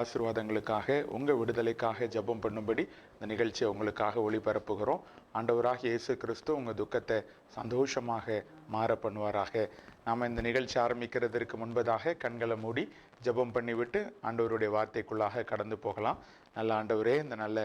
ஆசீர்வாதங்களுக்காக உங்கள் விடுதலைக்காக ஜெபம் பண்ணும்படி இந்த நிகழ்ச்சியை உங்களுக்காக ஒளிபரப்புகிறோம். ஆண்டவராக இயேசு கிறிஸ்து உங்கள் துக்கத்தை சந்தோஷமாக மாற பண்ணுவாராக. நாம் இந்த நிகழ்ச்சி ஆரம்பிக்கிறதுக்கு முன்பதாக கண்களை மூடி ஜெபம் பண்ணிவிட்டு ஆண்டவருடைய வார்த்தைக்குள்ளாக கடந்து போகலாம். நல்ல ஆண்டவரே, இந்த நல்ல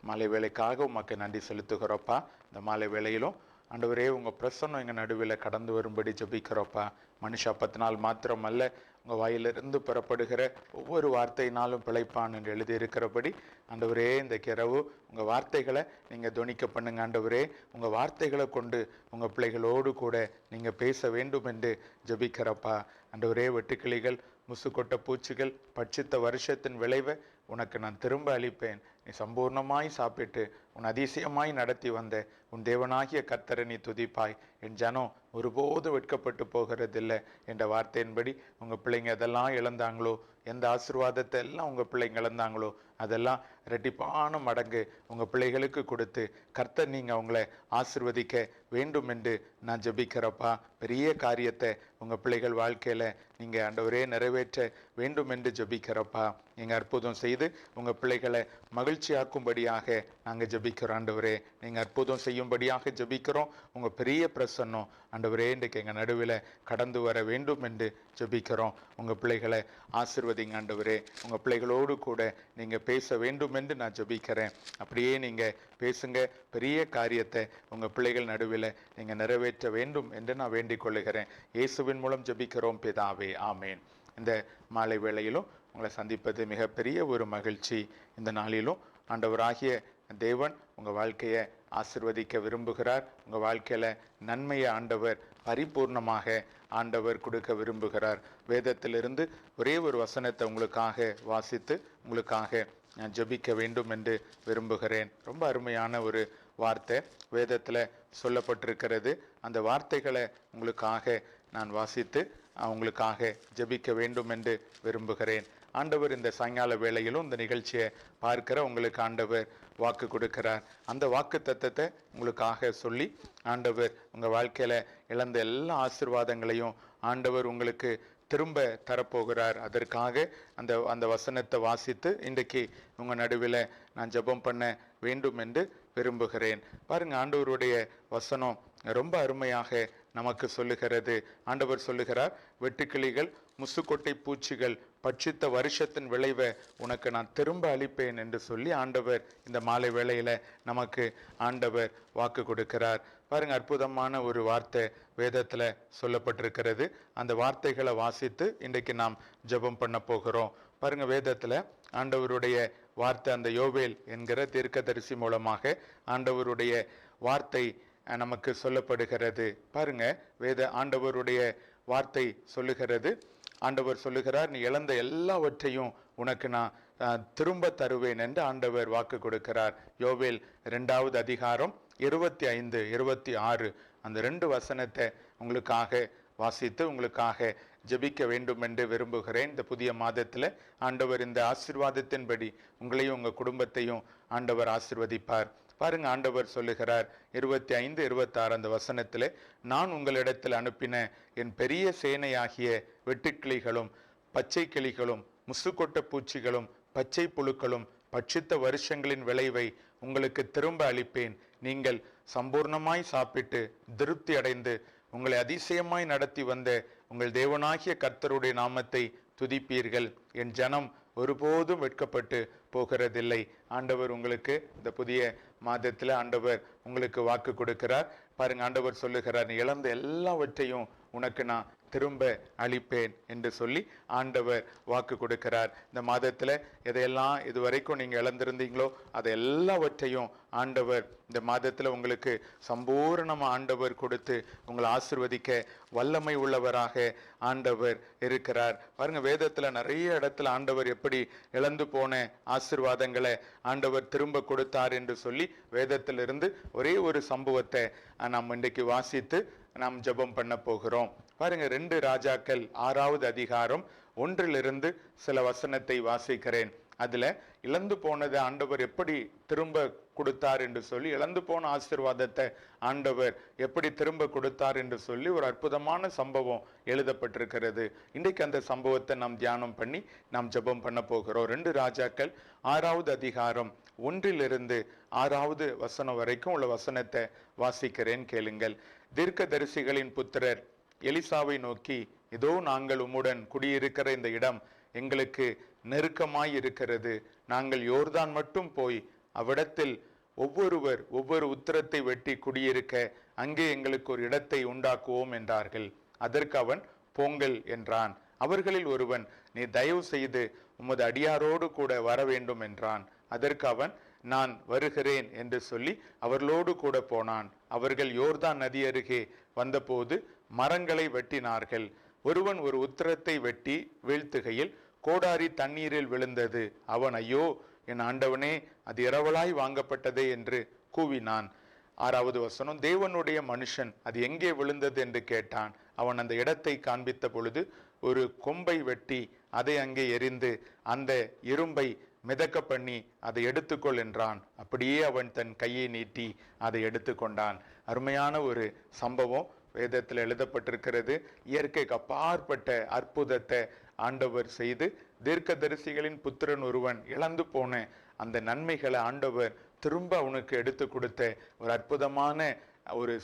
மாலை வேளைக்காக உமக்கு நன்றி செலுத்துகிறோப்பா. இந்த மாலை வேளையிலும் ஆண்டவரே, உங்கள் பிரசன்னம் எங்கள் நடுவில் கடந்து வரும்படி ஜெபிக்கிறோப்பா. மனுஷ அப்பத்தினால் மாத்திரமல்ல, உங்கள் வாயிலிருந்து புறப்படுகிற ஒவ்வொரு வார்த்தையினாலும் பிழைப்பான் என்று எழுதியிருக்கிறபடி ஆண்டவரே, இந்த இரவு உங்கள் வார்த்தைகளை நீங்கள் துணிக்க பண்ணுங்க. ஆண்டவரே, உங்கள் வார்த்தைகளை கொண்டு உங்கள் பிள்ளைகளோடு கூட நீங்கள் பேச வேண்டும் என்று ஜெபிக்கிறப்பா. ஆண்டவரே, வெட்டுக்கிளிகள், முசுக்கொட்ட பூச்சிகள் பட்சித்த வருஷத்தின் விளைவை உனக்கு நான் திரும்ப அளிப்பேன். நீ சம்பூர்ணமாய் சாப்பிட்டு உன் அதிசயமாய் நடத்தி வந்த உன் தேவனாகிய கர்த்தரை நீ துதிப்பாய். என் ஜனம் ஒருபோது வெட்கப்பட்டு போகிறதில்லை என்ற வார்த்தையின்படி உங்கள் பிள்ளைங்க எதெல்லாம் இழந்தாங்களோ, எந்த ஆசீர்வாதத்தை எல்லாம் உங்கள் பிள்ளைங்க இழந்தாங்களோ, அதெல்லாம் ரெட்டிப்பான மடங்கு உங்கள் பிள்ளைகளுக்கு கொடுத்து கர்த்தர் நீங்கள் அவங்கள ஆசீர்வதிக்க வேண்டும் என்று நான் ஜெபிக்கிறப்பா. பெரிய காரியத்தை உங்கள் பிள்ளைகள் வாழ்க்கையில் நீங்கள் ஆண்டவரே நிறைவேற்ற வேண்டும் என்று ஜெபிக்கிறப்பா. நீங்கள் அற்புதம் செய்து உங்கள் பிள்ளைகளை மகிழ்ச்சியாக்கும்படியாக நாங்கள் ஜெபிக்கிறோம். ஆண்டவரே, நீங்கள் அற்புதம் செய்யும்படியாக ஜெபிக்கிறோம். உங்கள் பெரிய பிரசன்னம் ஆண்டவரே இன்றைக்கு எங்கள் நடுவில் கடந்து வர வேண்டும் என்று ஜெபிக்கிறோம். உங்கள் பிள்ளைகளை ஆசீர்வதிங்க ஆண்டவரே. உங்கள் பிள்ளைகளோடு கூட நீங்கள் பேச வேண்டும் என்று நான் ஜெபிக்கிறேன். அப்படியே நீங்கள் பேசுங்க. பெரிய காரியத்தை உங்கள் பிள்ளைகள் நடுவில் நீங்கள் நிறைவேற்ற வேண்டும் என்று நான் வேண்டிக் கொள்ளுகிறேன். இயேசுவின் மூலம் ஜெபிக்கிறோம் பிதாவே, ஆமேன். இந்த மாலை வேளையிலும் உங்களை சந்திப்பது மிகப்பெரிய ஒரு மகிழ்ச்சி. இந்த நாளிலும் ஆண்டவராகிய தேவன் உங்கள் வாழ்க்கையை ஆசீர்வதிக்க விரும்புகிறார். உங்கள் வாழ்க்கையில் நன்மையை ஆண்டவர் பரிபூர்ணமாக ஆண்டவர் கொடுக்க விரும்புகிறார். வேதத்திலிருந்து ஒரே ஒரு வசனத்தை உங்களுக்காக வாசித்து உங்களுக்காக நான் ஜெபிக்க வேண்டும் என்று விரும்புகிறேன். ரொம்ப அருமையான ஒரு வார்த்தை வேதத்தில் சொல்லப்பட்டிருக்கிறது. அந்த வார்த்தைகளை உங்களுக்காக நான் வாசித்து உங்களுக்காக ஜெபிக்க வேண்டும் என்று விரும்புகிறேன். ஆண்டவர் இந்த சாயங்கால வேளையிலும் இந்த நிகழ்ச்சியை பார்க்கிற உங்களுக்கு ஆண்டவர் வாக்கு கொடுக்கிறார். அந்த வாக்கு தத்தத்தை உங்களுக்காக சொல்லி ஆண்டவர் உங்கள் வாழ்க்கையில் இழந்த எல்லா ஆசீர்வாதங்களையும் ஆண்டவர் உங்களுக்கு திரும்ப தரப்போகிறார். அதற்காக அந்த வசனத்தை வாசித்து இன்றைக்கு உங்கள் நடுவில் நான் ஜெபம் பண்ண வேண்டும் என்று விரும்புகிறேன். பாருங்க, ஆண்டவருடைய வசனம் ரொம்ப அருமையாக நமக்கு சொல்லுகிறது. ஆண்டவர் சொல்லுகிறார், வெட்டுக்கிளிகள், முசுக்கொட்டை பூச்சிகள் பட்சித்த வருஷத்தின் விளைவை உனக்கு நான் திரும்ப அளிப்பேன் என்று சொல்லி ஆண்டவர் இந்த மாலை வேளையில நமக்கு ஆண்டவர் வாக்கு கொடுக்கிறார். பாருங்க, அற்புதமான ஒரு வார்த்தை வேதத்துல சொல்லப்பட்டிருக்கிறது. அந்த வார்த்தைகளை வாசித்து இன்றைக்கு நாம் ஜெபம் பண்ண போகிறோம். பாருங்க, வேதத்துல ஆண்டவருடைய வார்த்தை அந்த யோவேல் என்கிற தீர்க்கதரிசி மூலமாக ஆண்டவருடைய வார்த்தை நமக்கு சொல்லப்படுகிறது. பாருங்க, ஆண்டவருடைய வார்த்தை சொல்லுகிறது. ஆண்டவர் சொல்லுகிறார், நீ இழந்த எல்லாவற்றையும் உனக்கு நான் திரும்ப தருவேன் என்று ஆண்டவர் வாக்கு கொடுக்கிறார். யோவேல் 2வது அதிகாரம் 25, 26 அந்த 2 வசனத்தை உங்களுக்காக வாசித்து உங்களுக்காக ஜெபிக்க வேண்டும் என்று விரும்புகிறேன். இந்த புதிய மாதத்தில் ஆண்டவர் இந்த ஆசீர்வாதத்தின்படி உங்களையும் உங்கள் குடும்பத்தையும் ஆண்டவர் ஆசீர்வதிப்பார். பாருங்க, ஆண்டவர் சொல்லுகிறார் 25, 26 அந்த வசனத்தில், நான் உங்களிடத்தில் அனுப்பின என் பெரிய சேனையாகிய வெட்டுக்கிளிகளும் பச்சை கிளிகளும் முசுக்கொட்ட பூச்சிகளும் பச்சை புழுக்களும் பட்சித்த வருஷங்களின் விளைவை உங்களுக்கு திரும்ப அளிப்பேன். நீங்கள் சம்பூர்ணமாய் சாப்பிட்டு திருப்தி அடைந்து உங்களை அதிசயமாய் நடத்தி வந்த உங்கள் தேவனாகிய கர்த்தருடைய நாமத்தை துதிப்பீர்கள். என் ஜனம் ஒருபோதும் வெட்கப்பட்டு போகிறதில்லை. ஆண்டவர் உங்களுக்கு இந்த புதிய மாதத்தில் ஆண்டவர் உங்களுக்கு வாக்கு கொடுக்கிறார். பாருங்க, ஆண்டவர் சொல்லுகிறார், நீ இழந்த எல்லாவற்றையும் உனக்கு நான் திரும்ப அளிப்பேன் என்று சொல்லி ஆண்டவர் வாக்கு கொடுக்கிறார். இந்த மாதத்தில் எதையெல்லாம் இதுவரைக்கும் நீங்கள் இழந்திருந்தீங்களோ அதை எல்லாவற்றையும் ஆண்டவர் இந்த மாதத்தில் உங்களுக்கு சம்பூர்ணமாக ஆண்டவர் கொடுத்து உங்களை ஆசீர்வதிக்க வல்லமை உள்ளவராக ஆண்டவர் இருக்கிறார். பாருங்க, வேதத்தில் நிறைய இடத்துல ஆண்டவர் எப்படி இழந்து போன ஆசீர்வாதங்களை ஆண்டவர் திரும்ப கொடுத்தார் என்று சொல்லி வேதத்திலிருந்து ஒரே ஒரு சம்பவத்தை நாம் இன்றைக்கு வாசித்து நாம் ஜெபம் பண்ண போகிறோம். பாருங்க, 2 ராஜாக்கள் 6வது அதிகாரம் 1 சில வசனத்தை வாசிக்கிறேன். அதுல இழந்து போனதை ஆண்டவர் எப்படி திரும்ப கொடுத்தார் என்று சொல்லி, இழந்து போன ஆசீர்வாதத்தை ஆண்டவர் எப்படி திரும்ப கொடுத்தார் என்று சொல்லி ஒரு அற்புதமான சம்பவம் எழுதப்பட்டிருக்கிறது. இன்றைக்கு அந்த சம்பவத்தை நாம் தியானம் பண்ணி நாம் ஜெபம் பண்ண போகிறோம். 2 ராஜாக்கள் 6வது அதிகாரம் 1 6வது வசனம் வரைக்கும் உள்ள வசனத்தை வாசிக்கிறேன், கேளுங்கள். தீர்க்கதரிசிகளின் புத்திரர் எலிசாவை நோக்கி, இதோ நாங்கள் உம்முடன் குடியிருக்கிற இந்த இடம் எங்களுக்கு நெருக்கமாய் இருக்கிறது. நாங்கள் யோர்தான் மட்டும் போய் அவ்விடத்தில் ஒவ்வொரு உத்திரத்தை வெட்டி குடியிருக்க அங்கே எங்களுக்கு ஒரு இடத்தை உண்டாக்குவோம் என்றார்கள். அதற்கு அவன், போங்கள் என்றான். அவர்களில் ஒருவன், நீ தயவு செய்து உமது அடியாரோடு கூட வர வேண்டும் என்றான். அதற்கு அவன், நான் வருகிறேன் என்று சொல்லி அவர்களோடு கூட போனான். அவர்கள் யோர்தான் நதி அருகே வந்தபோது மரங்களை வெட்டினார்கள். ஒருவன் ஒரு உத்திரத்தை வெட்டி வீழ்த்துகையில் கோடாரி தண்ணீரில் விழுந்தது. அவன், ஐயோ என் ஆண்டவனே, அது இரவலாய் வாங்கப்பட்டதே என்று கூவினான். 6வது வசனம், தேவனுடைய மனுஷன் அது எங்கே விழுந்தது என்று கேட்டான். அவன் அந்த இடத்தை காண்பித்த பொழுது ஒரு கொம்பை வெட்டி அதை அங்கே எரிந்து அந்த இரும்பை மிதக்க பண்ணி அதை எடுத்துக்கொள் என்றான். அப்படியே அவன் தன் கையை நீட்டி அதை எடுத்துக்கொண்டான். அருமையான ஒரு சம்பவம் வேதத்தில் எழுதப்பட்டிருக்கிறது. இயற்கைக்கு அப்பாற்பட்ட அற்புதத்தை ஆண்டவர் செய்து, தீர்க்கதரிசிகளின் புத்திரன் ஒருவன் இழந்து போன அந்த நன்மைகளை ஆண்டவர் திரும்ப அவனுக்கு எடுத்து கொடுத்த ஒரு அற்புதமான ஒரு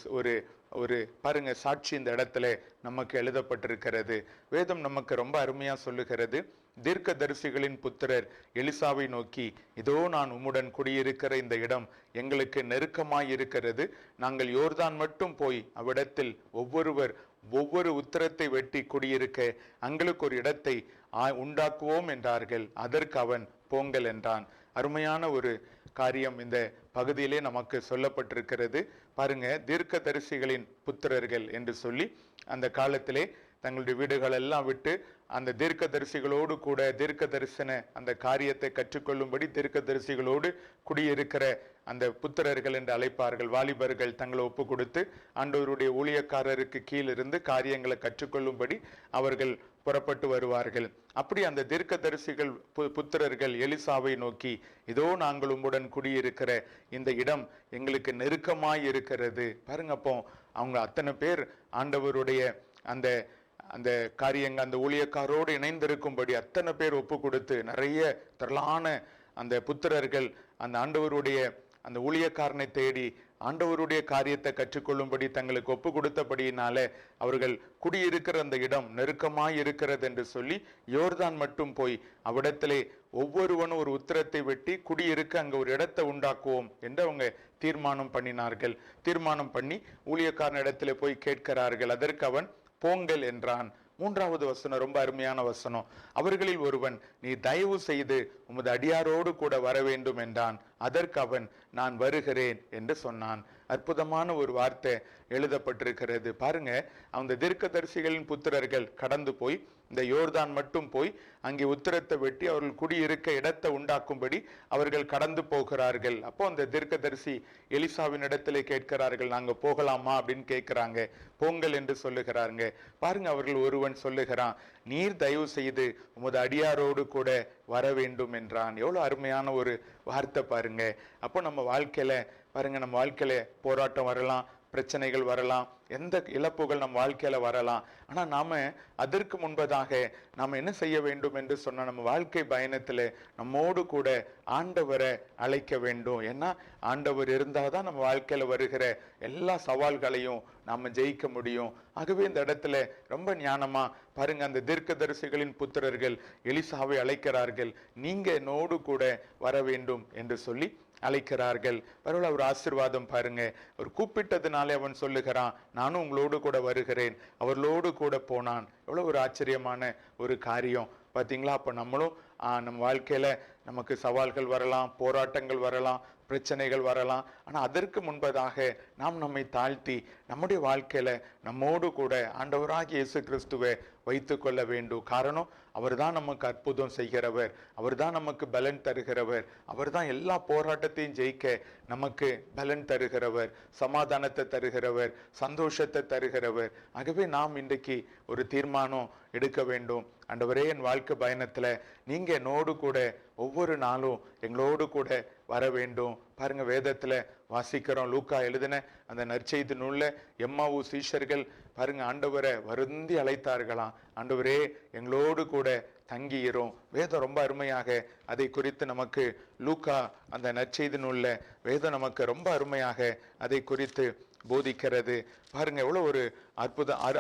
ஒரு பாருங்க சாட்சி இந்த இடத்துல நமக்கு எழுதப்பட்டிருக்கிறது. வேதம் நமக்கு ரொம்ப அருமையா சொல்லுகிறது. தீர்க்கதரிசிகளின் புத்திரர் எலிசாவை நோக்கி, இதோ நான் உம்முடன் குடியிருக்கிற இந்த இடம் எங்களுக்கு நெருக்கமாய் இருக்கிறது. நாங்கள் யோர்தான் மட்டும் போய் அவ்விடத்தில் ஒவ்வொரு உத்திரத்தை வெட்டி குடியிருக்க எங்களுக்கு ஒரு இடத்தை உண்டாக்குவோம் என்றார்கள். அதற்கு அவன், போங்கள் என்றான். அருமையான ஒரு காரியம் இந்த பகுதியிலே நமக்கு சொல்லப்பட்டிருக்கிறது. பாருங்க, தீர்க்கதரிசிகளின் புத்திரர்கள் என்று சொல்லி அந்த காலத்திலே தங்களுடைய வீடுகள் எல்லாம் விட்டு அந்த தீர்க்கதரிசிகளோடு கூட தீர்க்க தரிசன அந்த காரியத்தை கற்றுக்கொள்ளும்படி தீர்க்கதரிசிகளோடு குடியிருக்கிற அந்த புத்திரர்கள் என்று அழைப்பார்கள். வாலிபர்கள் தங்களை ஒப்பு கொடுத்து ஆண்டவருடைய ஊழியக்காரருக்கு கீழிருந்து காரியங்களை கற்றுக்கொள்ளும்படி அவர்கள் புறப்பட்டு வருவார்கள். அப்படி அந்த தீர்க்கதரிசிகள் புத்திரர்கள் எலிசாவை நோக்கி, இதோ நாங்கள் உம்முடன் குடியிருக்கிற இந்த இடம் எங்களுக்கு நெருக்கமாய் இருக்கிறது. பாருங்க, அப்போ அவங்க அத்தனை பேர் ஆண்டவருடைய அந்த அந்த காரியங்கள் அந்த ஊழியக்காரோடு இணைந்திருக்கும்படி அத்தனை பேர் ஒப்பு கொடுத்து நிறைய திரளான அந்த புத்திரர்கள் அந்த ஆண்டவருடைய அந்த ஊழியக்காரனை தேடி ஆண்டவருடைய காரியத்தை கற்றுக்கொள்ளும்படி தங்களுக்கு ஒப்பு கொடுத்தபடியினால அவர்கள் குடியிருக்கிற அந்த இடம் நெருக்கமாய் இருக்கிறது என்று சொல்லி யோர்தான் மட்டும் போய் அவ்விடத்திலே ஒவ்வொருவனும் ஒரு உத்திரத்தை வெட்டி குடியிருக்க அங்க ஒரு இடத்தை உண்டாக்குவோம் என்று அவங்க தீர்மானம் பண்ணினார்கள். தீர்மானம் பண்ணி ஊழியக்காரன் இடத்துல போய் கேட்கிறார்கள். அதற்கு அவன், போங்கள் என்றான். 3வது வசனம் ரொம்ப அருமையான வசனம். அவர்களில் ஒருவன், நீ தயவு செய்து உமது அடியாரோடு கூட வர வேண்டும் என்றான். அதற்கு அவன், நான் வருகிறேன் என்று சொன்னான். அற்புதமான ஒரு வார்த்தை எழுதப்பட்டிருக்கிறது. பாருங்க, அந்த தீர்க்கதரிசிகளின் புத்திரர்கள் கடந்து போய் இந்த யோர்தான் மட்டும் போய் அங்கே உத்திரத்தை வெட்டி அவர்கள் குடியிருக்க இடத்தை உண்டாக்கும்படி அவர்கள் கடந்து போகிறார்கள். அப்போ அந்த தீர்க்கதரிசி எலிசாவின் இடத்திலே கேட்கிறார்கள், நாங்க போகலாமா அப்படின்னு கேட்கிறாங்க. போங்கள் என்று சொல்லுகிறாங்க. பாருங்க, அவர்கள் ஒருவன் சொல்லுகிறான், நீர் தயவு செய்து உமது அடியாரோடு கூட வர வேண்டும் என்றான். எவ்வளவு அருமையான ஒரு வார்த்தை பாருங்க. அப்போ நம்ம வாழ்க்கையில பாருங்க, நம்ம வாழ்க்கையில போராட்டம் வரலாம், பிரச்சனைகள் வரலாம், எந்த இழப்புகள் நம் வாழ்க்கையில வரலாம். ஆனா நாம அதற்கு முன்பதாக நாம என்ன செய்ய வேண்டும் என்று சொன்ன, நம்ம வாழ்க்கை பயணத்துல நம்மோடு கூட ஆண்டவரை அழைக்க வேண்டும். ஏன்னா ஆண்டவர் இருந்தாதான் நம்ம வாழ்க்கையில வருகிற எல்லா சவால்களையும் நாம ஜெயிக்க முடியும். ஆகவே இந்த இடத்துல ரொம்ப ஞானமா பாருங்க, அந்த தீர்க்கதரிசிகளின் புத்திரர்கள் எலிசாவை அழைக்கிறார்கள். நீங்க என்னோடு கூட வர வேண்டும் என்று சொல்லி அழைக்கிறார்கள். பரவாயில்ல, ஒரு ஆசீர்வாதம் பாருங்க. அவர் கூப்பிட்டதுனாலே அவன் சொல்லுகிறான், நானும் உங்களோடு கூட வருகிறேன். அவர்களோடு கூட போனான். எவ்வளவு ஒரு ஆச்சரியமான ஒரு காரியம் பார்த்தீங்களா? அப்போ நம்மளும் நம்ம வாழ்க்கையில நமக்கு சவால்கள் வரலாம், போராட்டங்கள் வரலாம், பிரச்சனைகள் வரலாம். ஆனால் அதற்கு முன்பதாக நாம் நம்மை தாழ்த்தி நம்முடைய வாழ்க்கையில நம்மோடு கூட ஆண்டவராகிய இயேசு கிறிஸ்துவை வைத்து கொள்ள வேண்டும். காரணம், அவர் தான் நமக்கு அற்புதம் செய்கிறவர், அவர் தான் நமக்கு பலன் தருகிறவர், அவர் தான் எல்லா போராட்டத்தையும் ஜெயிக்க நமக்கு பலன் தருகிறவர், சமாதானத்தை தருகிறவர், சந்தோஷத்தை தருகிறவர். ஆகவே நாம் இன்றைக்கு ஒரு தீர்மானம் எடுக்க வேண்டும். ஆண்டவரே, என் வாழ்க்கை பயணத்துல நீங்க என்னோடு கூட ஒவ்வொரு நாளும் எங்களோடு கூட வர வேண்டும். பாருங்க, வேதத்துல வாசிக்கிறோம், லூக்கா எழுதின அந்த நற்செய்தி நூல்ல எம்மாவு சீஷர்கள் பாருங்க ஆண்டவரை வருந்தி அழைத்தார்களாம். ஆண்டவரே எங்களோடு கூட தங்கியிரும். வேதம் ரொம்ப அருமையாக அதை குறித்து நமக்கு லூக்கா அந்த நற்செய்தி நூல்ல வேதம் நமக்கு ரொம்ப அருமையாக அதை குறித்து போதிக்கிறது. பாருங்க எவ்வளவு ஒரு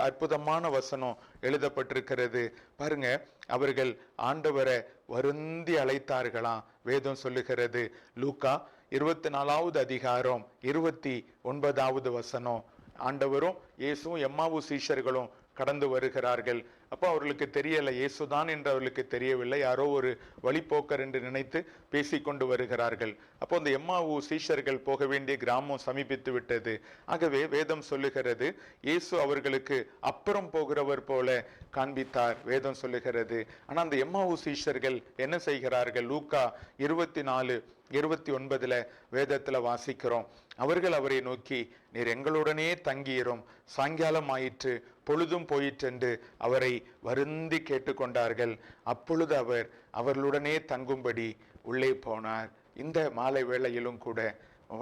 அற்புதமான வசனம் எழுதப்பட்டிருக்கிறது பாருங்க. அவர்கள் ஆண்டவரை வருந்தி அழைத்தார்களாம் வேதம் சொல்லுகிறது. லூக்கா 24வது அதிகாரம் 29வது வசனம். ஆண்டவரும் இயேசுவும் எம்மாவு சீஷர்களும் கடந்து வருகிறார்கள். அப்போ அவர்களுக்கு தெரியல, இயேசுதான் என்று அவர்களுக்கு தெரியவில்லை, யாரோ ஒரு வழிபோக்கர் என்று நினைத்து பேசிக்கொண்டு வருகிறார்கள். அப்போ அந்த எம்மாவு சீஷர்கள் போக வேண்டிய கிராமம் சமீபித்து விட்டது. ஆகவே வேதம் சொல்லுகிறது, இயேசு அவர்களுக்கு அப்புறம் போகிறவர் போல காண்பித்தார் வேதம் சொல்லுகிறது. ஆனா அந்த எம்மாவு சீஷர்கள் என்ன செய்கிறார்கள்? லூக்கா 24:29 வேதத்துல வாசிக்கிறோம். அவர்கள் அவரை நோக்கி, நீர் எங்களுடனே தங்கியிரும், சாயங்காலம் ஆயிற்று, பொழுதும் போயிற்றென்று அவரை வருந்தி கேட்டுக்கொண்டார்கள். அப்பொழுது அவர் அவர்களுடனே தங்கும்படி உள்ளே போனார். இந்த மாலை வேளையிலும் கூட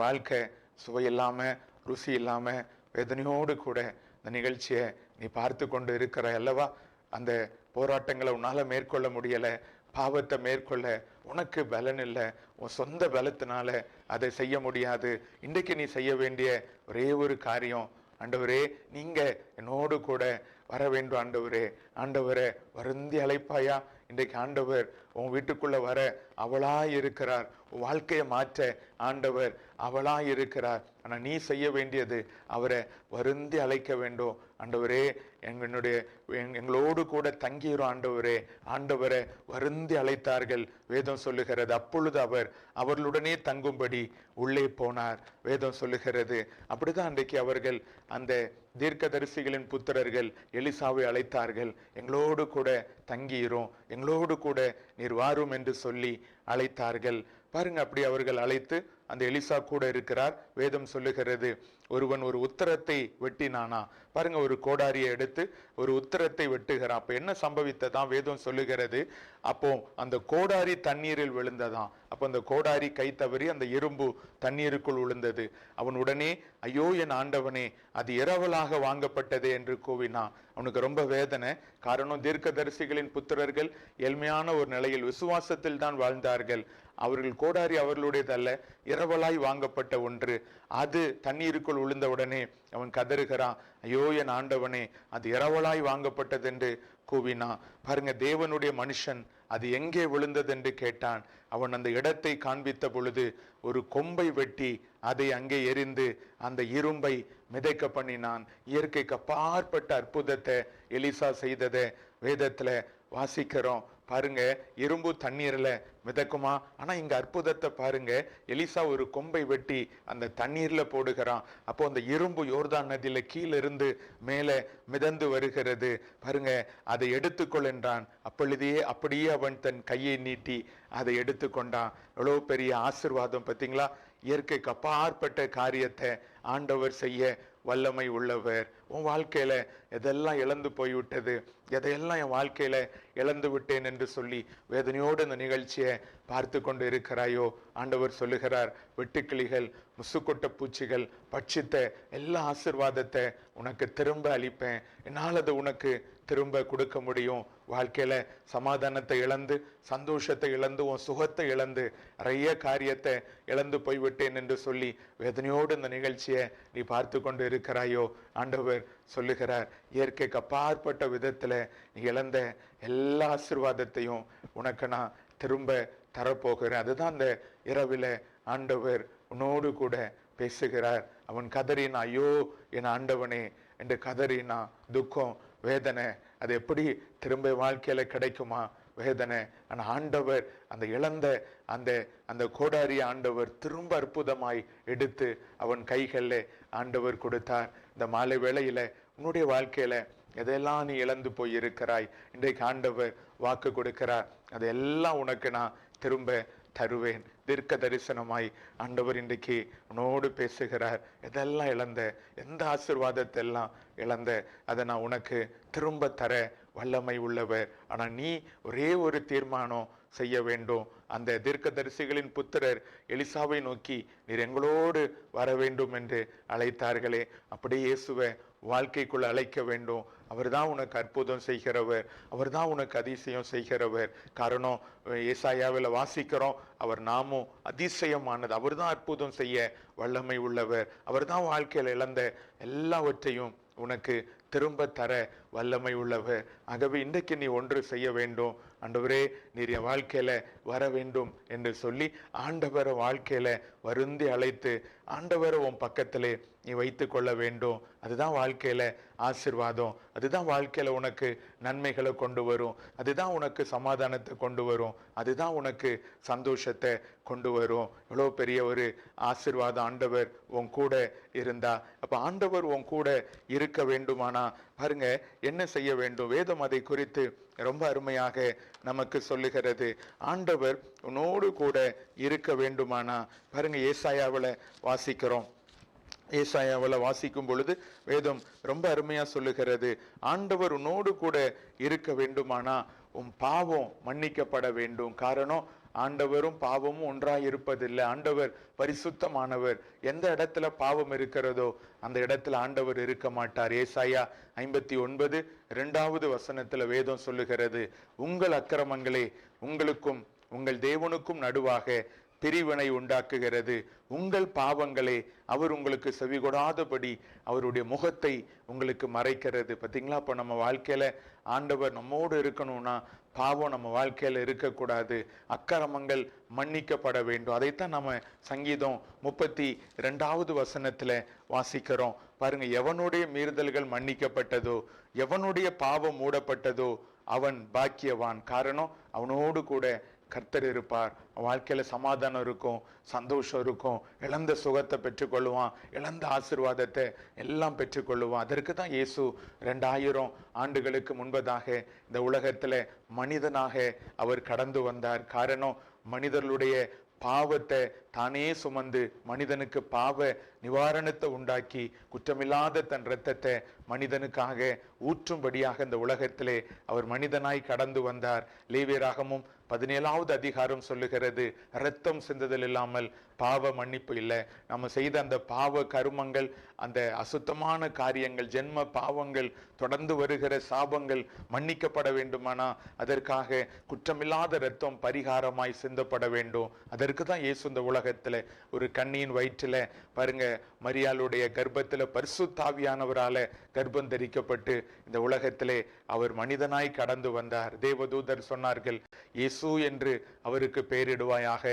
வாழ்க்கை சுவையில்லாம ருசி இல்லாம வேதனையோடு கூட இந்த நிகழ்ச்சியை நீ பார்த்து கொண்டு இருக்கிற அல்லவா? அந்த போராட்டங்களை உன்னால மேற்கொள்ள முடியல, பாவத்தை மேற்கொள்ள உனக்கு பலன் இல்லை, உன் சொந்த பலத்தினால அதை செய்ய முடியாது. இன்றைக்கு நீ செய்ய வேண்டிய ஒரே ஒரு காரியம், ஆண்டவரே நீங்க என்னோடு கூட வர வேண்டும். ஆண்டவரே, ஆண்டவரை வருந்தி அழைப்பாயா? இன்றைக்கு ஆண்டவர் உன் வீட்டுக்குள்ள வர அவளாய் இருக்கிறார். உன் வாழ்க்கையை மாற்ற ஆண்டவர் அவளாய் இருக்கிறார். ஆனா நீ செய்ய வேண்டியது அவரை வருந்தி அழைக்க வேண்டும். ஆண்டவரே எங்களோடு கூட தங்கிரும் ஆண்டவரே. ஆண்டவரை வருந்தி அழைத்தார்கள் வேதம் சொல்லுகிறது. அப்பொழுது அவர் அவர்களுடனே தங்கும்படி உள்ளே போனார் வேதம் சொல்லுகிறது. அப்படிதான் அன்றைக்கு அவர்கள் அந்த தீர்க்கதரிசிகளின் புத்திரர்கள் எலிசாவை அழைத்தார்கள். எங்களோடு கூட தங்கியிரும், எங்களோடு கூட நீர் வாரும் என்று சொல்லி அழைத்தார்கள். பாருங்க, அப்படி அவர்கள் அழைத்து அந்த எலிசா கூட இருக்கிறார். வேதம் சொல்லுகிறது, ஒருவன் ஒரு உத்தரத்தை வெட்டினானா. பாருங்க, ஒரு கோடாரியை எடுத்து ஒரு உத்தரத்தை வெட்டுகிறான். அப்ப என்ன சம்பவித்ததான் வேதம் சொல்லுகிறது, அப்போ அந்த கோடாரி தண்ணீரில் விழுந்ததாம். அப்போ அந்த கோடாரி கை தவறி அந்த இரும்பு தண்ணீருக்குள் விழுந்தது. அவன் உடனே, ஐயோ என் ஆண்டவனே, அது இரவலாக வாங்கப்பட்டதே என்று கூவினான். அவனுக்கு ரொம்ப வேதனை. காரணம், தீர்க்கதரிசிகளின் புத்திரர்கள் எளிமையான ஒரு நிலையில் விசுவாசத்தில் தான் வாழ்ந்தார்கள். அவர்கள் கோடாரி அவர்களுடையதல்ல, இரவலாய் வாங்கப்பட்ட ஒன்று. அது தண்ணீருக்குள் விழுந்தவுடனே அவன் கதறுகிறான், ஐயோ என் ஆண்டவனே, அது இரவலாய் வாங்கப்பட்டது என்று கூவினான். பாருங்க, தேவனுடைய மனுஷன் அது எங்கே விழுந்தது என்று கேட்டான். அவன் அந்த இடத்தை காண்பித்த பொழுது ஒரு கொம்பை வெட்டி அதை அங்கே எரிந்து அந்த இரும்பை மிதைக்க பண்ணினான். இயற்கைக்கு அப்பாற்பட்ட அற்புதத்தை எலிசா செய்ததை வேதத்துல வாசிக்கிறோம். பாருங்க, இரும்பு தண்ணீர்ல மிதக்குமா? ஆனா இங்க அற்புதத்தை பாருங்க, எலிசா ஒரு கொம்பை வெட்டி அந்த தண்ணீர்ல போடுகிறான். அப்போ அந்த இரும்பு யோர்தான் நதியில கீழிருந்து மேலே மிதந்து வருகிறது. பாருங்க, அதை எடுத்துக்கொள் என்றான். அப்படியே அவன் தன் கையை நீட்டி அதை எடுத்துக்கொண்டான். எவ்வளவு பெரிய ஆசீர்வாதம் பார்த்தீங்களா? இயற்கைக்கு அப்பாற்பட்ட காரியத்தை ஆண்டவர் செய்ய வல்லமை உள்ளவர். உன் வாழ்க்கையில எதெல்லாம் இழந்து போய்விட்டது, எதையெல்லாம் என் வாழ்க்கையில இழந்து விட்டேன் என்று சொல்லி வேதனையோடு இந்த நிகழ்ச்சியை பார்த்து கொண்டு இருக்கிறாயோ, ஆண்டவர் சொல்லுகிறார், வெட்டுக்கிளிகள் முசுக்கொட்ட பூச்சிகள் பட்சித்த எல்லா ஆசீர்வாதத்தை உனக்கு திரும்ப அளிப்பேன். என்னால் அது உனக்கு திரும்ப கொடுக்க முடியும். வாழ்க்கையில சமாதானத்தை இழந்து, சந்தோஷத்தை இழந்து, உன் சுகத்தை இழந்து, நிறைய காரியத்தை இழந்து போய்விட்டேன் என்று சொல்லி வேதனையோடு இந்த நிகழ்ச்சியை நீ பார்த்து கொண்டு இருக்கிறாயோ, ஆண்டவர் சொல்லுகிறார், இயற்கைக்கு அப்பாற்பட்ட விதத்துல நீ இழந்த எல்லா ஆசீர்வாதத்தையும் உனக்கு நான் திரும்ப தரப்போகிறேன். அதுதான் அந்த இரவில ஆண்டவர் உன்னோடு கூட பேசுகிறார். அவன் கதறினா, ஐயோ என் ஆண்டவனே என்று கதறினா, துக்கம் வேதனை அது எப்படி திரும்ப வாழ்க்கையில கிடைக்குமா? வேதனை. ஆனா ஆண்டவர் அந்த இழந்த அந்த கோடாரி ஆண்டவர் திரும்ப அற்புதமாய் எடுத்து அவன் கைகளில் ஆண்டவர் கொடுத்தார். இந்த மாலை வேளையில உன்னுடைய வாழ்க்கையில எதெல்லாம் நீ இழந்து போய் இருக்கிறாய், இன்றைக்கு ஆண்டவர் வாக்கு கொடுக்கிறார், அதெல்லாம் உனக்கு நான் திரும்ப தருவேன். தீர்க்க தரிசனமாய் ஆண்டவர் இன்றைக்கு உன்னோடு பேசுகிறார். எதெல்லாம் இழந்த, எந்த ஆசீர்வாதத்தை எல்லாம் இழந்த, அதை நான் உனக்கு திரும்ப தர வல்லமை உள்ளவர். ஆனா நீ ஒரே ஒரு தீர்மானம் செய்ய வேண்டும். அந்த தீர்க்கதரிசிகளின் புத்திரர் எலிசாவை நோக்கி நீர் எங்களோடு வர வேண்டும் என்று அழைத்தார்களே, அப்படியே இயேசுவை வாழ்க்கைக்குள்ள அழைக்க வேண்டும். அவர் தான் உனக்கு அற்புதம் செய்கிறவர், அவர் தான் உனக்கு அதிசயம் செய்கிறவர். காரணம், ஏசாயாவில் வாசிக்கிறோம், அவர் நாமும் அதிசயமானது, அவர் தான் அற்புதம் செய்ய வல்லமை உள்ளவர், அவர் தான் வாழ்க்கையில் இழந்த எல்லாவற்றையும் உனக்கு திரும்ப தர வல்லமை உள்ளவர். ஆகவே இன்றைக்கு நீ ஒன்று செய்ய வேண்டும். ஆண்டவரே, நீர் என் வாழ்க்கையில வர வேண்டும் என்று சொல்லி ஆண்டவரை வாழ்க்கையில வருந்தி அழைத்து ஆண்டவரை உன் பக்கத்திலே நீ வைத்து கொள்ள வேண்டும். அதுதான் வாழ்க்கையில ஆசீர்வாதம், அதுதான் வாழ்க்கையில உனக்கு நன்மைகளை கொண்டு வரும், அதுதான் உனக்கு சமாதானத்தை கொண்டு வரும், அதுதான் உனக்கு சந்தோஷத்தை கொண்டு வரும். எவ்வளோ பெரிய ஒரு ஆசீர்வாதம் ஆண்டவர் உன் கூட இருந்தா. அப்ப ஆண்டவர் உன் கூட இருக்க வேண்டுமானா பாருங்க என்ன செய்ய வேண்டும். வேதம் அதை குறித்து ரொம்ப அருமையாக நமக்கு சொல்லுகிறது. ஆண்டவர் உன்னோடு கூட இருக்க வேண்டுமானா பாருங்க, ஏசாயாவில் வாசிக்கிறோம். ஏசாயாவில் வாசிக்கும் பொழுது வேதம் ரொம்ப அருமையா சொல்லுகிறது, ஆண்டவர் உன்னோடு கூட இருக்க வேண்டுமானா உன் பாவம் மன்னிக்கப்பட வேண்டும். காரணம், ஆண்டவரும் பாவமும் ஒன்றாய் இருப்பதில்லை. ஆண்டவர் பரிசுத்தமானவர். எந்த இடத்துல பாவம் இருக்கிறதோ அந்த இடத்துல ஆண்டவர் இருக்க மாட்டார். ஏசாயா 59:2 வசனத்துல வேதம் சொல்லுகிறது, உங்கள் அக்கிரமங்களே உங்களுக்கும் உங்கள் தேவனுக்கும் நடுவாக பிரிவினை உண்டாக்குகிறது, உங்கள் பாவங்களே அவர் உங்களுக்கு செவிகொடாதபடி அவருடைய முகத்தை உங்களுக்கு மறைக்கிறது. பார்த்தீங்களா? அப்போ நம்ம வாழ்க்கையில ஆண்டவர் நம்மோடு இருக்கணும்னா பாவம் நம்ம வாழ்க்கையில இருக்கக்கூடாது, அக்கிரமங்கள் மன்னிக்கப்பட வேண்டும். அதைத்தான் நம்ம சங்கீதம் 32 வசனத்துல வாசிக்கிறோம். பாருங்க, எவனுடைய மீறுதல்கள் மன்னிக்கப்பட்டதோ, எவனுடைய பாவம் மூடப்பட்டதோ அவன் பாக்கியவான். காரணம், அவனோடு கூட கர்த்தர் இருப்பார். வாழ்க்கையில சமாதானம் இருக்கும், சந்தோஷம் இருக்கும், இழந்த சுகத்தை பெற்றுக்கொள்ளுவான், இழந்த ஆசீர்வாதத்தை எல்லாம் பெற்றுக்கொள்ளுவான். அதற்கு தான் இயேசு 2000 ஆண்டுகளுக்கு முன்பதாக இந்த உலகத்துல மனிதனாக அவர் கடந்து வந்தார். காரணம், மனிதர்களுடைய பாவத்தை தானே சுமந்து மனிதனுக்கு பாவ நிவாரணத்தை உண்டாக்கி குற்றமில்லாத தன் இரத்தத்தை மனிதனுக்காக ஊற்றும்படியாக இந்த உலகத்திலே அவர் மனிதனாய் கடந்து வந்தார். லேவியராகமும் 17வது அதிகாரம் சொல்லுகிறது, இரத்தம் சிந்துதல் இல்லாமல் பாவ மன்னிப்பு இல்லை. நம்ம செய்த அந்த பாவ கருமங்கள், அந்த அசுத்தமான காரியங்கள், ஜென்ம பாவங்கள், தொடர்ந்து வருகிற சாபங்கள் மன்னிக்கப்பட வேண்டுமானா அதற்காக குற்றமில்லாத இரத்தம் பரிகாரமாய் சிந்தப்பட வேண்டும். அதற்கு தான் இயேசு இந்த உலகத்துல ஒரு கன்னியின் வயிற்றில பாருங்க, மரியாளுடைய கர்ப்பத்துல பரிசுத்தாவியானவரால கர்ப்பம் தரிக்கப்பட்டு இந்த உலகத்திலே அவர் மனிதனாய் கடந்து வந்தார். தேவதூதர் சொன்னார்கள், இயேசு என்று அவருக்கு பெயரிடுவாயாக,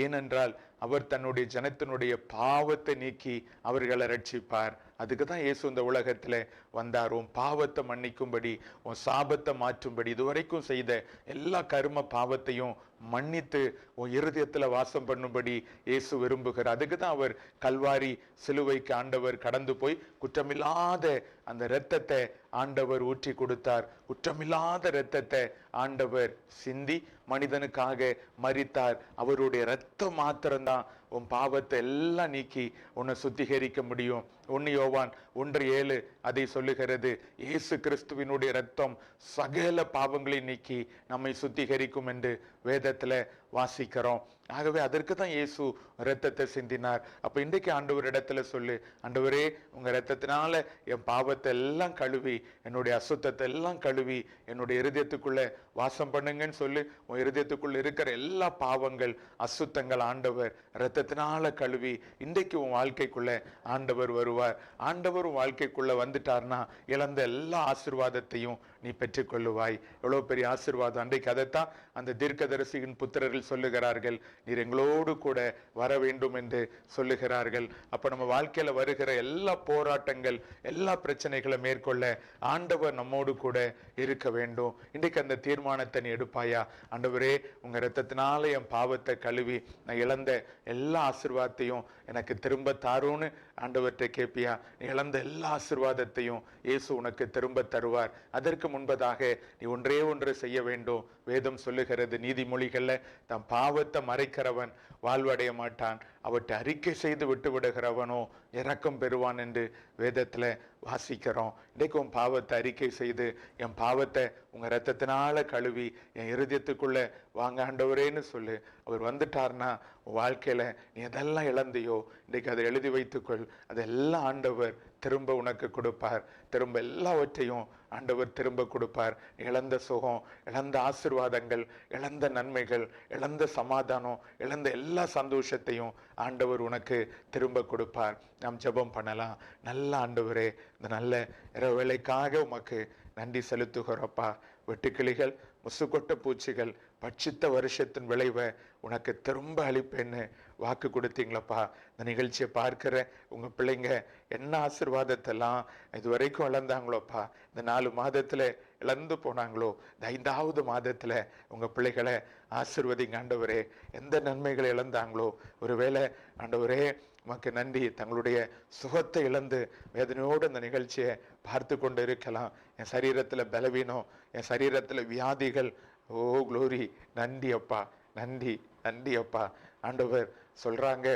ஏனென்றால் அவர் தன்னுடைய ஜனத்தினுடைய பாவத்தை நீக்கி அவர்களை ரட்சிப்பார். அதுக்கு தான் இயேசு இந்த உலகத்துல வந்தார். உன் பாவத்தை மன்னிக்கும்படி, உன் சாபத்தை மாற்றும்படி, இதுவரைக்கும் செய்த எல்லா கர்ம பாவத்தையும் மன்னித்து உன் இருதயத்துல வாசம் பண்ணும்படி இயேசு விரும்புகிறார். அதுக்கு தான் அவர் கல்வாரி சிலுவைக்கு ஆண்டவர் கடந்து போய் குற்றமில்லாத அந்த இரத்தத்தை ஆண்டவர் ஊற்றி கொடுத்தார். குற்றமில்லாத இரத்தத்தை ஆண்டவர் சிந்தி மனிதனுக்காக மரித்தார். அவருடைய இரத்தம் மாத்திரம்தான் உன் பாவத்தை எல்லாம் நீக்கி உன்னை சுத்திகரிக்க முடியும். 1 யோவான் 1:7 அதை சொல்லுகிறது, இயேசு கிறிஸ்துவினுடைய இரத்தம் சகல பாவங்களை நீக்கி நம்மை சுத்திகரிக்கும் என்று வேதத்துல வாசிக்கிறோம். ஆகவே அதற்கு தான் இயேசு இரத்தத்தை சிந்தினார். அப்ப இன்றைக்கு ஆண்டவர் இடத்துல சொல்லு, ஆண்டவரே உங்க இரத்தத்தினால என் பாவத்தை எல்லாம் கழுவி, என்னுடைய அசுத்தத்தை எல்லாம் கழுவி என்னுடைய இருதயத்துக்குள்ள வாசம் பண்ணுங்கன்னு சொல்லு. உன் இருதயத்துக்குள்ள இருக்கிற எல்லா பாவங்கள், அசுத்தங்கள் ஆண்டவர் இரத்தத்தினால கழுவி இன்றைக்கு உன் வாழ்க்கைக்குள்ள ஆண்டவர் வருவார். ஆண்டவர் உன் வாழ்க்கைக்குள்ள வந்துட்டார்னா இழந்த எல்லா ஆசீர்வாதத்தையும் நீ பெற்றுக்கொள்ளுவாய். எவ்வளவு பெரிய ஆசீர்வாதம்! அன்றைக்கு அதைத்தான் அந்த தீர்க்கதரிசியின் புத்திரர்கள் சொல்லுகிறார்கள், நீர் எங்களோடு கூட வர வேண்டும் என்று சொல்லுகிறார்கள். அப்ப நம்ம வாழ்க்கையில வருகிற எல்லா போராட்டங்கள், எல்லா பிரச்சனைகளை மேற்கொள்ள ஆண்டவர் நம்மோடு கூட இருக்க வேண்டும். இன்றைக்கு அந்த தீர்மானத்தை நீ எடுப்பாயா? ஆண்டவரே உங்க இரத்தத்தினால என் பாவத்தை கழுவி நான் இழந்த எல்லா ஆசீர்வாதத்தையும் எனக்கு திரும்ப தாருன்னு ஆண்டவர்கிட்ட கேட்பியா? இழந்த எல்லா ஆசீர்வாதத்தையும் இயேசு உனக்கு திரும்ப தருவார். அதற்கு முன்பதாக நீ ஒன்றே ஒன்று செய்ய வேண்டும். வேதம் சொல்லுகிறது நீதிமொழிகள்ல, தன் பாவத்தை மறைக்கிறவன் வாழ்வடைய மாட்டான், அவற்றை அறிக்கை செய்து விட்டு விடுகிறவனோ இரக்கம் பெறுவான் என்று வேதத்துல வாசிக்கிறோம். இன்றைக்கு உன் பாவத்தை அறிக்கை செய்து, என் பாவத்தை உங்க ரத்தத்தினால கழுவி என் இருதயத்துக்குள்ள வாங்க ஆண்டவரேன்னு சொல்லு. அவர் வந்துட்டார்னா உன் வாழ்க்கையில நீ எதெல்லாம் இழந்தையோ இன்றைக்கு அதை எழுதி வைத்துக்கொள். அதெல்லாம் ஆண்டவர் திரும்ப உனக்கு கொடுப்பார். திரும்ப எல்லாவற்றையும் ஆண்டவர் திரும்ப கொடுப்பார். இழந்த சுகம், இழந்த ஆசீர்வாதங்கள், இழந்த நன்மைகள், இழந்த சமாதானம், இழந்த எல்லா சந்தோஷத்தையும் ஆண்டவர் உனக்கு திரும்ப கொடுப்பார். நாம் ஜெபம் பண்ணலாம். நல்ல ஆண்டவரே, இந்த நல்ல இரவு வேளைக்காக உமக்கு நன்றி செலுத்துகிறோப்பா. வெட்டுக்கிளிகள், முசுக்கொட்ட பூச்சிகள் பட்சித்த வருஷத்தின் விளைவை உனக்கு திரும்ப அளிப்பேன்னு வாக்கு கொடுத்தீங்களப்பா. இந்த நிகழ்ச்சியை பார்க்கிற உங்க பிள்ளைங்க என்ன ஆசீர்வாதத்தெல்லாம் இது வரைக்கும் இழந்தாங்களோப்பா, இந்த 4 மாதத்துல இழந்து போனாங்களோ, இந்த 5வது மாதத்துல உங்க பிள்ளைகளை ஆசீர்வதிங்க ஆண்டவரே. எந்த நன்மைகளை இழந்தாங்களோ, ஒருவேளை ஆண்டவரே உமக்கு நன்றி, தங்களுடைய சுகத்தை இழந்து வேதனையோடு இந்த நிகழ்ச்சியை பார்த்து கொண்டு இருக்கலாம். என் சரீரத்துல பலவீனம், என் சரீரத்துல வியாதிகள், ஓ குளோரி, நன்றி அப்பா, நன்றி நன்றி அப்பா. ஆண்டவர் சொல்றாங்க,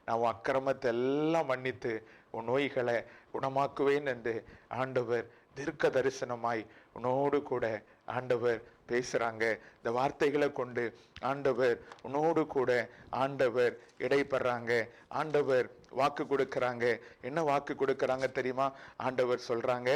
நான் உன் அக்கிரமத்தை எல்லாம் மன்னித்து உன் நோய்களை குணமாக்குவேன் என்று ஆண்டவர் தீர்க்க தரிசனமாய் உன்னோடு கூட ஆண்டவர் பேசுறாங்க. இந்த வார்த்தைகளை கொண்டு ஆண்டவர் உன்னோடு கூட ஆண்டவர் இடைப்படுறாங்க. ஆண்டவர் வாக்கு கொடுக்கறாங்க. என்ன வாக்கு கொடுக்கறாங்க தெரியுமா? ஆண்டவர் சொல்றாங்க,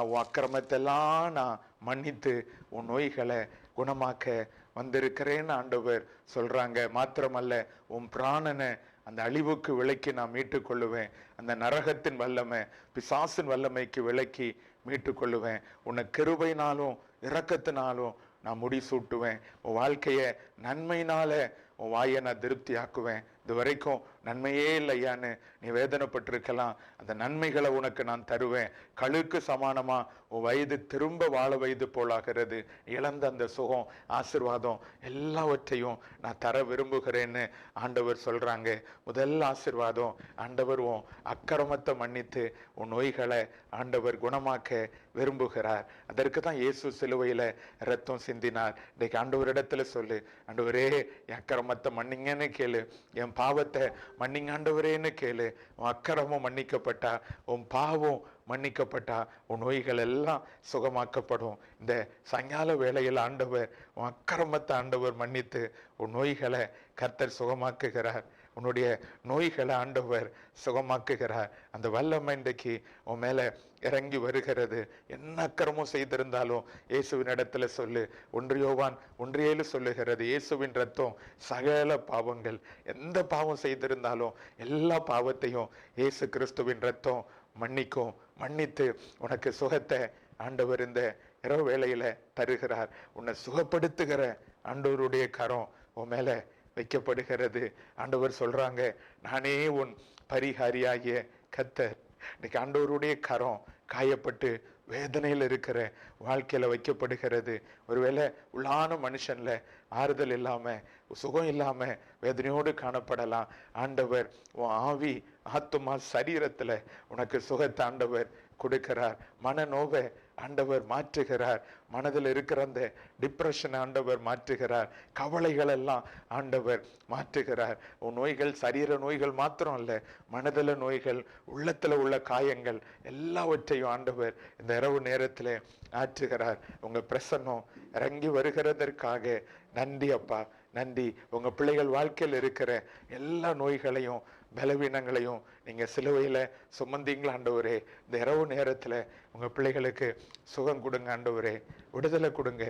உன் அக்கிரமத்தெல்லாம் நான் மன்னித்து உன் நோய்களை குணமாக்க வந்திருக்கிறேன்னு ஆண்டவர் சொல்றாங்க. மாத்திரமல்ல, உன் பிராணனை அந்த அழிவுக்கு விலக்கி நான் மீட்டுக் கொள்ளுவேன். அந்த நரகத்தின் வல்லமை, பிசாசின் வல்லமைக்கு விலக்கி மீட்டுக் கொள்ளுவேன். உன்னை கிருபையினாலும் இரக்கத்தினாலும் நான் முடிசூட்டுவேன். உன் வாழ்க்கைய நன்மையினால உன் வாயை நான் திருப்தி ஆக்குவேன். இது வரைக்கும் நன்மையே இல்லையான்னு நீ வேதனைப்பட்டிருக்கலாம், அந்த நன்மைகளை உனக்கு நான் தருவேன். கழுக்கு சமானமா உன் வயது திரும்ப வாழ வயது போலாகிறது. இழந்த அந்த சுகம், ஆசீர்வாதம் எல்லாவற்றையும் நான் தர விரும்புகிறேன்னு ஆண்டவர் சொல்றாங்க. முதல் ஆசீர்வாதம், ஆண்டவர் உன் அக்கிரமத்தை மன்னித்து உன் நோய்களை ஆண்டவர் குணமாக்க விரும்புகிறார். அதற்கு தான் இயேசு சிலுவையில இரத்தம் சிந்தினார். இன்னைக்கு ஆண்டவரிடத்துல சொல்லு, ஆண்டவரே என் அக்கிரமத்தை மன்னிங்கன்னு கேளு, என் பாவத்தை மன்னிங்க ஆண்டவரேன்னு கேளு. உன் அக்கிரமம் மன்னிக்கப்பட்டா, உன் பாவம் மன்னிக்கப்பட்டா, உன் நோய்கள் எல்லாம் சுகமாக்கப்படும். இந்த சாயங்கால வேளையில் ஆண்டவர் உன் அக்கிரமத்தை ஆண்டவர் மன்னித்து உன் நோய்களை கர்த்தர் சுகமாக்குகிறார். உன்னுடைய நோய்களை ஆண்டவர் சுகமாக்குகிறார். அந்த வல்லமை இன்றைக்கு உன் மேல இறங்கி வருகிறது. என்ன அக்கிரமம் செய்திருந்தாலும் இயேசுவின் இடத்துல சொல்லு. 1 யோவான் 1:7 சொல்லுகிறது, இயேசுவின் ரத்தம் சகல பாவங்கள், எந்த பாவம் செய்திருந்தாலும் எல்லா பாவத்தையும் இயேசு கிறிஸ்துவின் ரத்தம் மன்னிக்கும். மன்னித்து உனக்கு சுகத்தை ஆண்டவர் இந்த இரவு வேளையில தருகிறார். உன்னை சுகப்படுத்துகிற ஆண்டவருடைய கரம் உன் மேல வைக்கப்படுகிறது. ஆண்டவர் சொல்றாங்க, நானே உன் பரிகாரியாகிய கர்த்தர். இன்னைக்கு ஆண்டவருடைய கரம் காயப்பட்டு வேதனையில் இருக்கிற வாழ்க்கையில வைக்கப்படுகிறது. ஒருவேளை உள்ளான மனுஷன்ல ஆறுதல் இல்லாம, சுகம் இல்லாம வேதனையோடு காணப்படலாம். ஆண்டவர் உன் ஆவி, ஆத்துமா, சரீரத்துல உனக்கு சுகத்தை ஆண்டவர் கொடுக்கிறார். மனநோவை ஆண்டவர் மாற்றுகிறார். மனதில் இருக்கிற அந்த டிப்ரெஷன் ஆண்டவர் மாற்றுகிறார். கவலைகள் எல்லாம் ஆண்டவர் மாற்றுகிறார். உன் நோய்கள் சரீர நோய்கள் மாத்திரம் அல்ல, மனதில் நோய்கள், உள்ளத்துல உள்ள காயங்கள் எல்லாவற்றையும் ஆண்டவர் இந்த இரவு நேரத்துல ஆற்றுகிறார். உங்க பிரசன்னம் இறங்கி வருகிறதற்காக நன்றி அப்பா, நன்றி. உங்க பிள்ளைகள் வாழ்க்கையில் இருக்கிற எல்லா நோய்களையும் பலவீனங்களையும் நீங்க சிலுவையில சுமந்தீங்களா ஆண்டவரே? இந்த இரவு நேரத்துல உங்க பிள்ளைகளுக்கு சுகம் கொடுங்க ஆண்டவரே, விடுதலை கொடுங்க.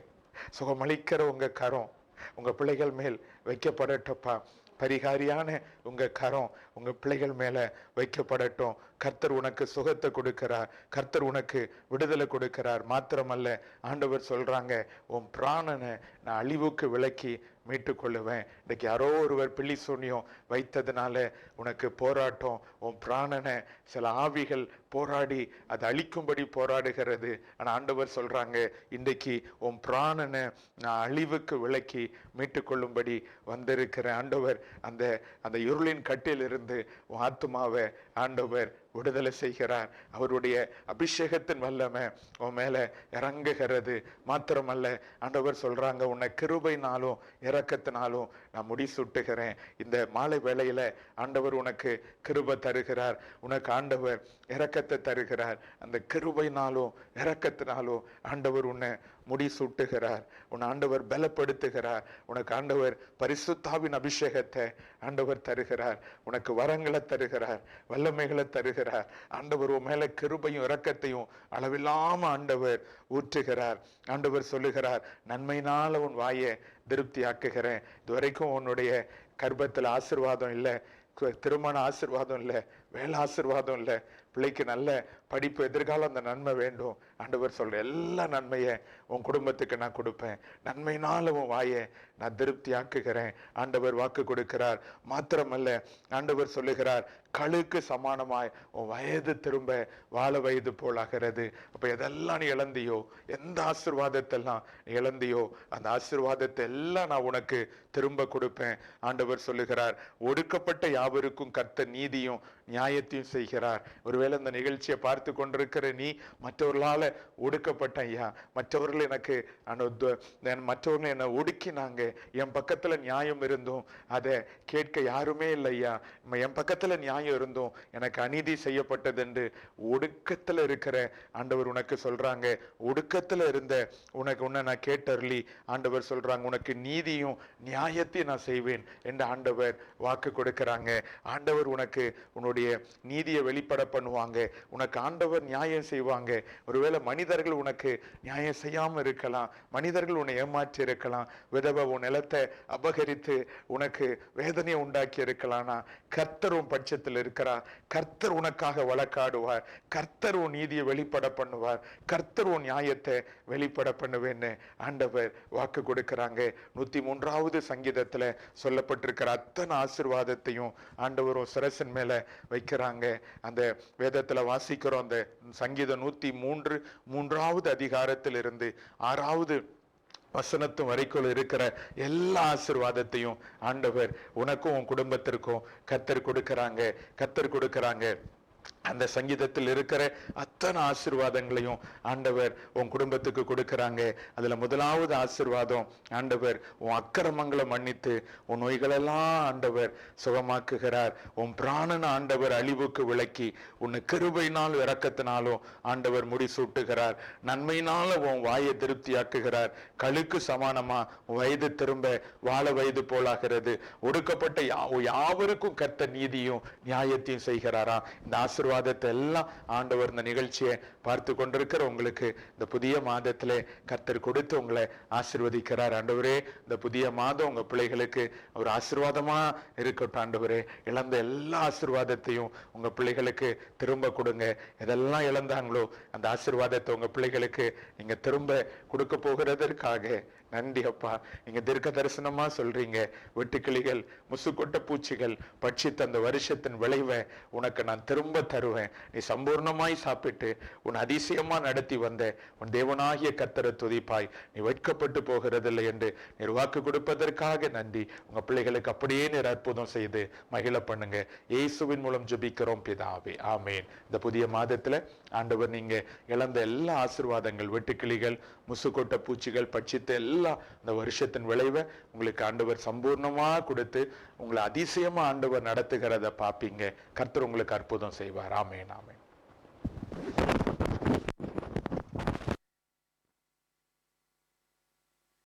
சுகமளிக்கிற உங்க கரம் உங்க பிள்ளைகள் மேல் வைக்கப்படட்டப்பா. பரிகாரியான உங்க கரம் உங்க பிள்ளைகள் மேல வைக்கப்படட்டும். கர்த்தர் உனக்கு சுகத்தை கொடுக்கிறார். கர்த்தர் உனக்கு விடுதலை கொடுக்கிறார். மாத்திரமல்ல, ஆண்டவர் சொல்றாங்க, உன் பிராணனை நான் அழிவுக்கு விலக்கி மீட்டுக் கொள்ளுவேன். இன்னைக்கு யாரோ ஒருவர் பில்லி சூனியம் வைத்ததுனால உனக்கு போராட்டம். உன் பிராணனை சில ஆவிகள் போராடி அதை அழிக்கும்படி போராடுகிறது. ஆனா ஆண்டவர் சொல்றாங்க, இன்றைக்கு உன் பிராணனை நான் அழிவுக்கு விலக்கி மீட்டுக் கொள்ளும்படி வந்திருக்கிற ஆண்டவர் அந்த இருளின் கட்டில் இருந்து உன் ஆத்துமாவை ஆண்டவர் விடுதலை செய்கிறார். அவருடைய அபிஷேகத்தின் வல்லமை உன் மேல இறங்குகிறது. மாத்திரமல்ல, ஆண்டவர் சொல்றாங்க, உன்னை கிருபைனாலும் இரக்கத்தினாலும் நான் முடிசூட்டுகிறேன். இந்த மாலை வேளையில ஆண்டவர் உனக்கு கிருபை தருகிறார். உனக்கு ஆண்டவர் இரக்கத்தை தருகிறார். அந்த கிருபைனாலும் இரக்கத்தினாலும் ஆண்டவர் உன்னை முடிசூட்டுகிறார். உன் ஆண்டவர் பலப்படுத்துகிறார். உனக்கு ஆண்டவர் பரிசுத்தாவின் அபிஷேகத்தை ஆண்டவர் தருகிறார். உனக்கு வரங்களை தருகிறார், வல்லமைகளை தருகிறார். ஆண்டவர் உன் மேல கிருபையும் இரக்கத்தையும் அளவில்லாம ஆண்டவர் ஊற்றுகிறார். ஆண்டவர் சொல்லுகிறார், நன்மையினால உன் வாயை திருப்தி ஆக்குகிறேன். இதுவரைக்கும் உன்னுடைய கர்ப்பத்தில் ஆசீர்வாதம் இல்லை, திருமண ஆசீர்வாதம் இல்லை, வேலை ஆசீர்வாதம் இல்லை, பிள்ளைக்கு நல்ல படிப்பு, எதிர்காலம், அந்த நன்மை வேண்டும். ஆண்டவர் சொல்ற எல்லா நன்மையை உன் குடும்பத்துக்கு நான் கொடுப்பேன். நன்மையினால உன் வாயை நான் திருப்தி ஆக்குகிறேன். ஆண்டவர் வாக்கு கொடுக்கிறார். மாத்திரமல்ல, ஆண்டவர் சொல்லுகிறார், கழுக்கு சமானமாய் உன் வயது திரும்ப வாழ வயது போலாகிறது. அப்ப எதெல்லாம் நீ இழந்தியோ, எந்த ஆசீர்வாதத்தெல்லாம் நீ இழந்தியோ, அந்த ஆசீர்வாதத்தை எல்லாம் நான் உனக்கு திரும்ப கொடுப்பேன். ஆண்டவர் சொல்லுகிறார், ஒடுக்கப்பட்ட யாவருக்கும் கர்த்தர் நீதியும் நியாயத்தையும் செய்கிறார். ஒருவேளை இந்த நிகழ்ச்சியை பார்த்து கொண்டிருக்கிற நீ, மற்றவர்களால ஒடுக்கப்பட்ட ஐயா, மற்றவர்கள் எனக்கு மற்றவர்கள் என்னை ஒடுக்கினாங்க, என் பக்கத்துல நியாயம் இருந்தும் அதை கேட்க யாருமே இல்லை ஐயா, என் பக்கத்துல நியாயம் இருந்தும் எனக்கு அநீதி செய்யப்பட்டது என்று ஒடுக்கத்துல இருக்கிற ஆண்டவர் உனக்கு சொல்றாங்க. ஒடுக்கத்துல இருந்த உன்னை நான் கேட்டர்லி ஆண்டவர் சொல்றாங்க, உனக்கு நீதியும் நியாயத்தையும் நான் செய்வேன் என்று ஆண்டவர் வாக்கு கொடுக்கிறாங்க. ஆண்டவர் உனக்கு உன்னுடைய நீதியை வெளிப்பட பண்ணுவாங்க. உனக்கு ஆண்டவர் நியாயம் செய்வாங்க. ஒருவேளை மனிதர்கள் உனக்கு நியாயம் செய்யாம இருக்கலாம், மனிதர்கள் உன்னை ஏமாற்றி இருக்கலாம், விதவை உன் நிலத்தை அபகரித்து உனக்கு வேதனையை உண்டாக்கி இருக்கலாம். கர்த்தர் உன் பட்சத்தில் இருக்கிறார். கர்த்தர் உனக்காக வழக்காடுவார். கர்த்தர் உன் நீதியை வெளிப்பட பண்ணுவார். கர்த்தர் உன் நியாயத்தை வெளிப்பட பண்ணுவேன்னு ஆண்டவர் வாக்கு கொடுக்கிறாங்க. 103வது சங்கீதத்துல சொல்லப்பட்டிருக்கிற அத்தனை ஆசீர்வாதத்தையும் ஆண்டவரும் சிரசின் மேல வைக்கிறாங்க. அந்த வேதத்துல வாசிக்கிறோம். அந்த சங்கீதம் 103வது அதிகாரத்தில் இருந்து 6வது வசனத்தும் வரைக்குள் இருக்கிற எல்லா ஆசீர்வாதத்தையும் ஆண்டவர் உனக்கும் உன் குடும்பத்திற்கும் கர்த்தர் கொடுக்கிறாங்க. அந்த சங்கீதத்தில் இருக்கிற அத்தனை ஆசீர்வாதங்களையும் ஆண்டவர் உன் குடும்பத்துக்கு கொடுக்கிறாங்க. அதுல முதலாவது ஆசீர்வாதம், ஆண்டவர் உன் அக்கிரமங்களை மன்னித்து உன் நோய்களெல்லாம் ஆண்டவர் சுகமாக்குகிறார். உன் பிராணன ஆண்டவர் அழிவுக்கு விலக்கி உன்னை கிருபையினால் இரக்கத்தினாலும் ஆண்டவர் முடிசூட்டுகிறார். நன்மையினால உன் வாயை திருப்தியாக்குகிறார். கழுக்கு சமானமா வயது திரும்ப வாழ வயது போலாகிறது. ஒடுக்கப்பட்ட யாவருக்கும் கர்த்தர் நீதியும் நியாயத்தையும் செய்கிறாரா. இந்த ஆசீர்வாதத்தை எல்லாம் ஆண்டவர் இந்த நிகழ்ச்சியை பார்த்து கொண்டிருக்கிற உங்களுக்கு இந்த புதிய மாதத்திலே கர்த்தர் கொடுத்து உங்களை ஆசீர்வதிக்கிறார். ஆண்டவரே, இந்த புதிய மாதம் உங்க பிள்ளைகளுக்கு ஒரு ஆசீர்வாதமா இருக்கட்டும். ஆண்டவரே, இழந்த எல்லா ஆசீர்வாதத்தையும் உங்க பிள்ளைகளுக்கு திரும்ப கொடுங்க. எதெல்லாம் இழந்தாங்களோ அந்த ஆசீர்வாதத்தை உங்க பிள்ளைகளுக்கு நீங்க திரும்ப கொடுக்க போகிறதற்காக நன்றி அப்பா. நீங்க தீர்க்க தரிசனமா சொல்றீங்க, வெட்டுக்கிளிகள் முசுக்கொட்ட பூச்சிகள் பட்சித்த அந்த வருஷத்தின் விளைவை உனக்கு நான் திரும்ப தருவேன். நீ சம்பூர்ணமாய் சாப்பிட்டு உன் அதிசயமா நடத்தி வந்த உன் தேவனாகிய கர்த்தரை துதிப்பாய். நீ வெட்கப்பட்டு போகிறதில்லை என்று நீர் வாக்கு கொடுப்பதற்காக நன்றி. உங்க பிள்ளைகளுக்கு அப்படியே நீர் அற்புதம் செய்து மகிழ பண்ணுங்க. இயேசுவின் மூலம் ஜெபிக்கிறோம் பிதாவே, ஆமேன். இந்த புதிய மாதத்துல ஆண்டவர் நீங்க இழந்த எல்லா ஆசீர்வாதங்கள், வெட்டுக்கிளிகள் முசுக்கொட்ட பூச்சிகள் பட்சித்த எல்லா இந்த வருஷத்தின் விளைவை உங்களுக்கு ஆண்டவர் சம்பூர்ணமா கொடுத்து உங்களை அதிசயமா ஆண்டவர் நடத்துகிறத பாப்பீங்க. கர்த்தர் உங்களுக்கு அற்புதம் செய்வார். ஆமேன், ஆமேன்.